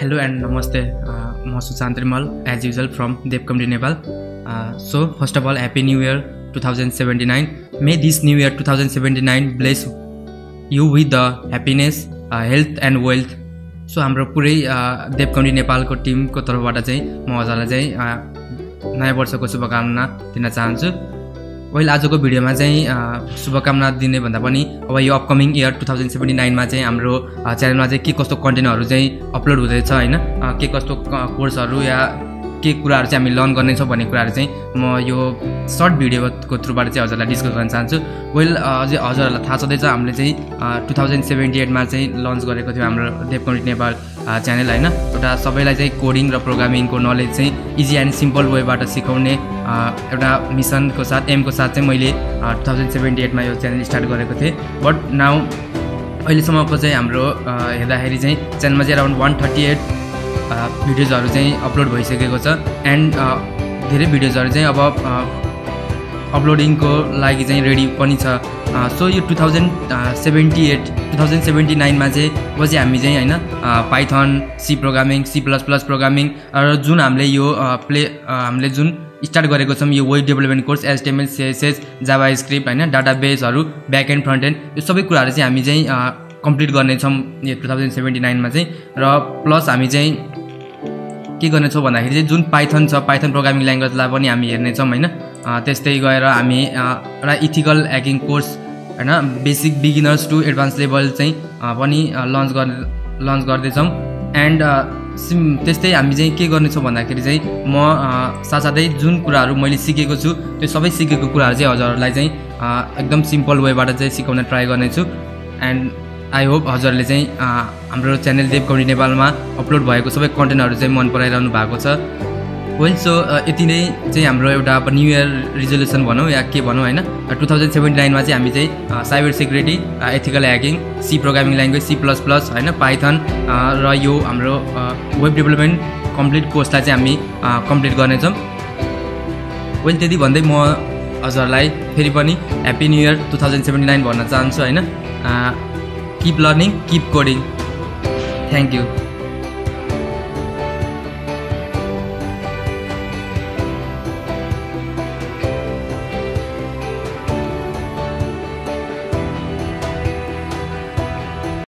Hello and namaste. I'm Sushant Rimal, as usual from Community Nepal. So first of all, Happy New Year 2079. May this New Year 2079 bless you with the happiness, health and wealth. So हाम्रो पुरै Community Nepal को team को तर्फबाट चाहिँ म हजुरलाई चाहिँ नयाँ वर्षको शुभकामना दिन चाहन्छु। वेल आजको भिडियोमा चाहिँ शुभकामना दिने भन्दा पनि अब यो अपकमिङ इयर 2079 मा चाहिँ हाम्रो च्यानलमा चाहिँ के कस्तो कन्टेन्टहरु चाहिँ अपलोड हुँदैछ हैन, के कस्तो कोर्सहरु या के कुराहरु चाहिँ हामी लर्न गर्ने छौं भन्ने कुराहरु चाहिँ म यो सर्ट भिडियोको थ्रुबाट चाहिँ हजुरलाई डिस्कस गर्न चाहन्छु। वेल अझै हजुरहरुलाई थाहा छँदैछ हामीले चाहिँ 2078 मा चाहिँ लन्च गरेको थियो हाम्रो कम्युनिटी नेपाल च्यानल हैन। एउटा सबैलाई चाहिँ कोडिङ र प्रोग्रामिङको नलेज चाहिँ इजी एन्ड सिम्पल वेबाट सिकाउने एउटा मिसनको साथ एमको साथ चाहिँ मैले 2078 मा यो च्यानल स्टार्ट गरेको थिएँ। बट नाउ अहिलेसम्मको चाहिँ हाम्रो हेर्दाखेरि चाहिँ च्यानलमा चाहिँ अराउन्ड 138 भिडियोजहरु चाहिँ अपलोड भइसकेको छ एन्ड धेरै भिडियोजहरु चाहिँ अब अपलोडिङको लागि चाहिँ रेडी पनि छ। सो यो 2079 मा चाहिँ अब चाहिँ हामी चाहिँ हैन Python, C programming, C plus plus programming र जुन हामीले यो हामीले जुन स्टार्ट गरेको छौं यो web development course HTML, CSS, JavaScript हैन, डाटाबेसहरु, ब्याक एन्ड फ्रन्ट एन्ड यो सबै कुराहरु चाहिँ हामी चाहिँ कम्प्लिट गर्ने छौं यो 2079 मा चाहिँ। र प्लस हामी चाहिँ के गर्ने छौं भन्दाखेरि चाहिँ जुन पाइथन छ, पाइथन प्रोग्रामिङ ल्याङ्ग्वेजलाई पनि हामी हेर्ने छौं हैन। त्यस्तै गएर हामी एउटा इथिकल ह्याकिङ कोर्स हैन, basic beginners to advance level चाहिँ पनि लन्च गर्दै छौं। एन्ड त्यस्तै हामी चाहिँ के गर्ने छौं भन्दाखेरि चाहिँ म साथसाथै जुन कुराहरु मैले सिकेको छु त्यो सबै सिकेको कुराहरु चाहिँ हजुरहरुलाई चाहिँ एकदम सिम्पल वेबाट चाहिँ सिकाउन ट्राई गर्ने छु। एन्ड आई होप हजुरले चाहिँ हाम्रो च्यानल कम्युनिटी नेपालमा अपलोड भएको सबै कन्टेन्टहरु चाहिँ मन पराइरहनु भएको छ। वेल सो यति नै चाहिँ हाम्रो एउटा न्यू इयर रिजोल्युसन भनौं या के भनौं हैन। 2079 मा चाहिँ हामी चाहिँ cyber security, ethical hacking, C programming language, C plus plus हैन, पाइथन र यो हाम्रो वेब डेभलपमेन्ट कम्प्लिट कोर्सलाई चाहिँ हामी कम्प्लिट गर्नेछौं। वेल त्यति भन्दै म हजुरलाई फेरि पनि ह्यापी न्यू इयर 2079 भन्न चाहन्छु हैन। Keep learning, keep coding. Thank you.